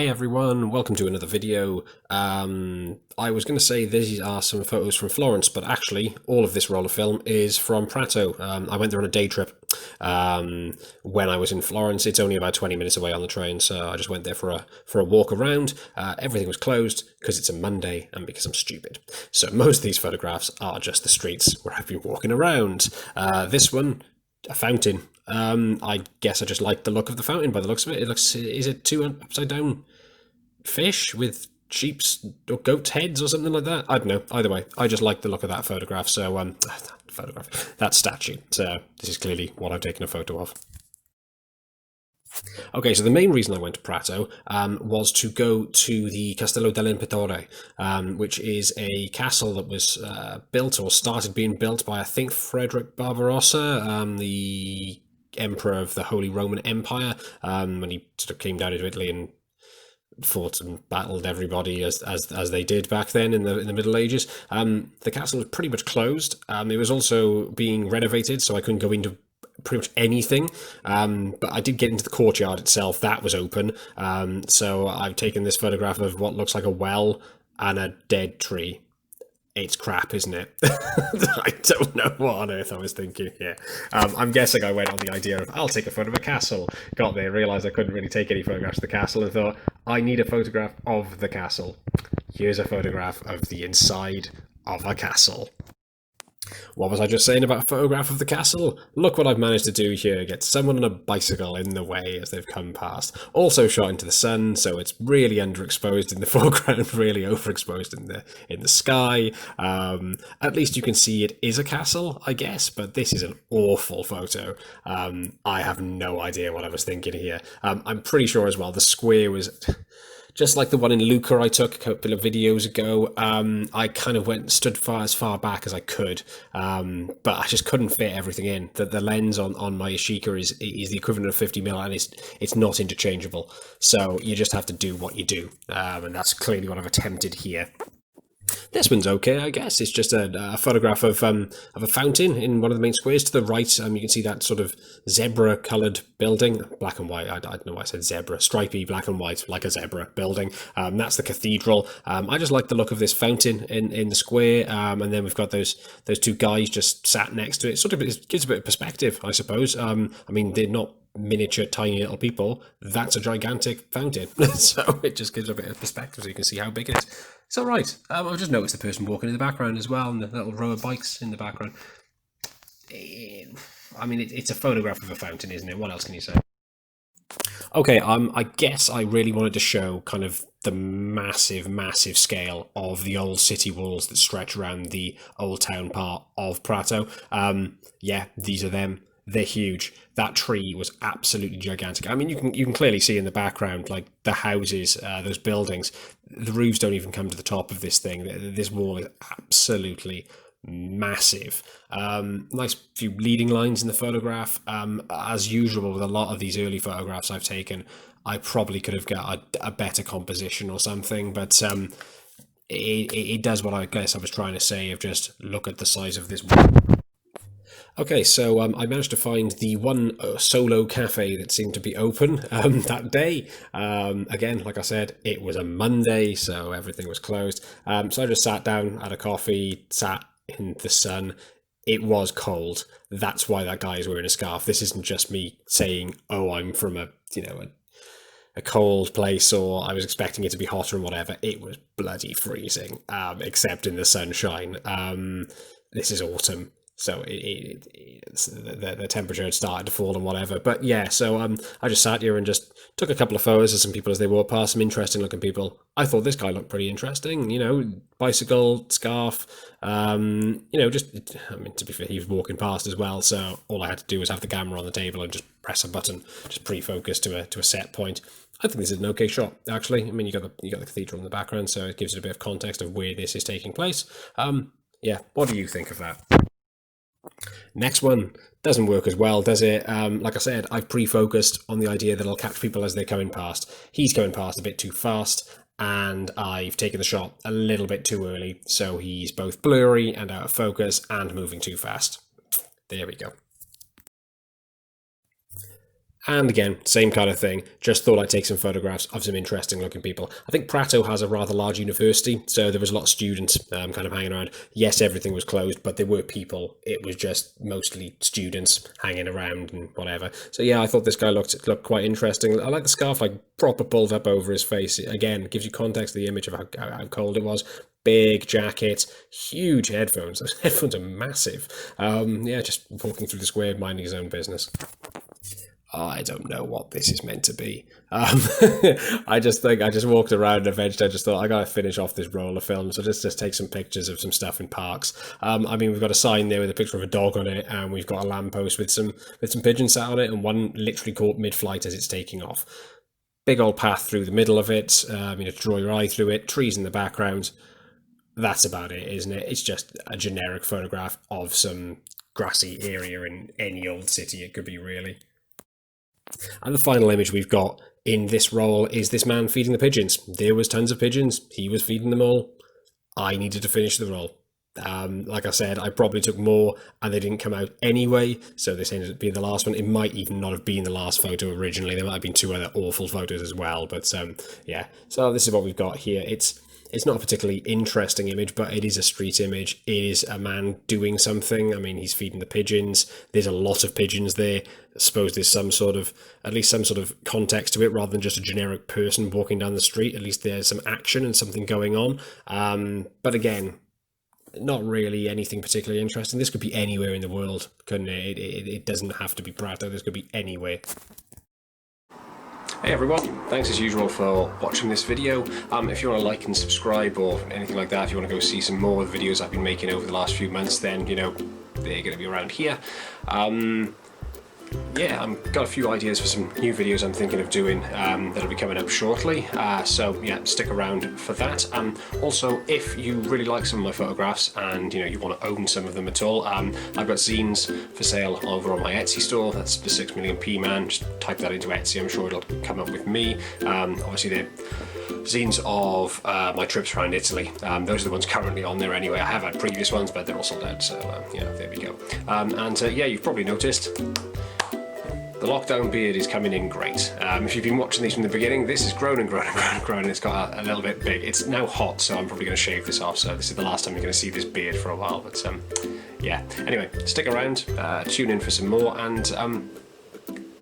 Hey everyone, welcome to another video. I was going to say these are some photos from Florence, but actually all of this roll of film is from Prato. I went there on a day trip when I was in Florence. It's only about 20 minutes away on the train, so I just went there for a walk around. Everything was closed because it's a Monday and because I'm stupid. So most of these photographs are just the streets where I've been walking around. This one, a fountain. I guess I just like the look of the fountain by the looks of it. It looks, is it two upside down fish with sheep's or goat's heads or something like that? I don't know. Either way, I just like the look of that photograph. So, that statue. So this is clearly what I've taken a photo of. Okay, so the main reason I went to Prato was to go to the Castello dell'Imperatore, which is a castle that was built or started being built by, I think, Frederick Barbarossa, the emperor of the Holy Roman Empire, when he sort of came down into Italy and fought and battled everybody as they did back then in the Middle Ages. The castle was pretty much closed. It was also being renovated, so I couldn't go into pretty much anything, but I did get into the courtyard itself. That was open, so I've taken this photograph of what looks like a well and a dead tree. It's crap, isn't it? I don't know what on earth I was thinking here. I'm guessing I went on the idea of, I'll take a photo of a castle. Got there, realised I couldn't really take any photographs of the castle, and thought, I need a photograph of the castle. Here's a photograph of the inside of a castle. What was I just saying about a photograph of the castle? Look what I've managed to do here. Get someone on a bicycle in the way as they've come past. Also shot into the sun, so it's really underexposed in the foreground, really overexposed in the sky. At least you can see it is a castle, I guess, but this is an awful photo. I have no idea what I was thinking here. I'm pretty sure as well the square was... Just like the one in Lucca I took a couple of videos ago, I kind of stood as far back as I could, but I just couldn't fit everything in. The lens on my Yashica is the equivalent of 50mm, and it's not interchangeable. So you just have to do what you do, and that's clearly what I've attempted here. This one's okay, I guess. It's just a photograph of a fountain in one of the main squares. To the right, you can see that sort of zebra-coloured building, black and white. I don't know why I said zebra, stripy, black and white, like a zebra building. That's the cathedral. I just like the look of this fountain in the square, and then we've got those two guys just sat next to it. Sort of gives a bit of perspective, I suppose. I mean, they're not miniature tiny little people. That's a gigantic fountain, so it just gives a bit of perspective so you can see how big it is. It's all right. I've just noticed the person walking in the background as well, and the little row of bikes in the background. I mean, it's a photograph of a fountain, isn't it? What else can you say? Okay, I guess I really wanted to show kind of the massive scale of the old city walls that stretch around the old town part of Prato. Yeah, these are them. They're huge. That tree was absolutely gigantic. I mean, you can clearly see in the background, like the houses, those buildings. The roofs don't even come to the top of this thing. This wall is absolutely massive. Nice few leading lines in the photograph. As usual with a lot of these early photographs I've taken, I probably could have got a better composition or something, but it does what I guess I was trying to say of just look at the size of this wall. Okay, so I managed to find the one solo cafe that seemed to be open that day. Again, like I said, it was a Monday, so everything was closed. So I just sat down, had a coffee, sat in the sun. It was cold. That's why that guy is wearing a scarf. This isn't just me saying, oh, I'm from a cold place, or I was expecting it to be hotter and whatever. It was bloody freezing, except in the sunshine. This is autumn. So the temperature had started to fall and whatever. But yeah, so I just sat here and just took a couple of photos of some people as they walked past, some interesting looking people. I thought this guy looked pretty interesting, bicycle, scarf, just, I mean, to be fair, he was walking past as well. So all I had to do was have the camera on the table and just press a button, just pre-focus to a set point. I think this is an okay shot, actually. I mean, you got the cathedral in the background, so it gives it a bit of context of where this is taking place. Yeah, what do you think of that? Next one doesn't work as well, does it? Like I said, I've pre-focused on the idea that I'll catch people as they're coming past. He's going past a bit too fast, and I've taken the shot a little bit too early, so he's both blurry and out of focus and moving too fast. There we go. And again, same kind of thing. Just thought I'd take some photographs of some interesting looking people. I think Prato has a rather large university, so there was a lot of students kind of hanging around. Yes, everything was closed, but there were people. It was just mostly students hanging around and whatever. So yeah, I thought this guy looked quite interesting. I like the scarf, like proper pulled up over his face. Again, it gives you context of the image of how cold it was. Big jacket, huge headphones. Those headphones are massive. Yeah, just walking through the square, minding his own business. I don't know what this is meant to be. I just walked around and eventually I just thought I gotta finish off this roll of film, so just take some pictures of some stuff in parks. I mean, we've got a sign there with a picture of a dog on it, and we've got a lamppost with some pigeons sat on it, and one literally caught mid-flight as it's taking off. Big old path through the middle of it, to draw your eye through it, trees in the background. That's about it, isn't it? It's just a generic photograph of some grassy area in any old city it could be, really. And the final image we've got in this roll is this man feeding the pigeons. There was tons of pigeons. He was feeding them all. I needed to finish the roll. Like I said, I probably took more and they didn't come out anyway, so this ended up being the last one. It might even not have been the last photo originally. There might have been two other awful photos as well, but yeah. So this is what we've got here. It's not a particularly interesting image, but it is a street image. It is a man doing something. I mean, he's feeding the pigeons. There's a lot of pigeons there. I suppose there's at least some sort of context to it rather than just a generic person walking down the street. At least there's some action and something going on. But again, not really anything particularly interesting. This could be anywhere in the world, couldn't it? It doesn't have to be Prato. This could be anywhere. Hey everyone, thanks as usual for watching this video. If you want to like and subscribe or anything like that, if you want to go see some more of the videos I've been making over the last few months, then they're going to be around here. Yeah, I've got a few ideas for some new videos I'm thinking of doing that'll be coming up shortly, so yeah, stick around for that. Also, if you really like some of my photographs and you want to own some of them at all, I've got zines for sale over on my Etsy store. That's the 6 million P Man. Just type that into Etsy, I'm sure it'll come up with me. Obviously they're zines of my trips around Italy. Those are the ones currently on there anyway. I have had previous ones, but they're all sold out, so yeah, there we go. Yeah, you've probably noticed the lockdown beard is coming in great. If you've been watching these from the beginning, this has grown and grown and grown and grown, and it's got a little bit big. It's now hot, so I'm probably going to shave this off, so this is the last time you're going to see this beard for a while, but yeah. Anyway, stick around, tune in for some more, and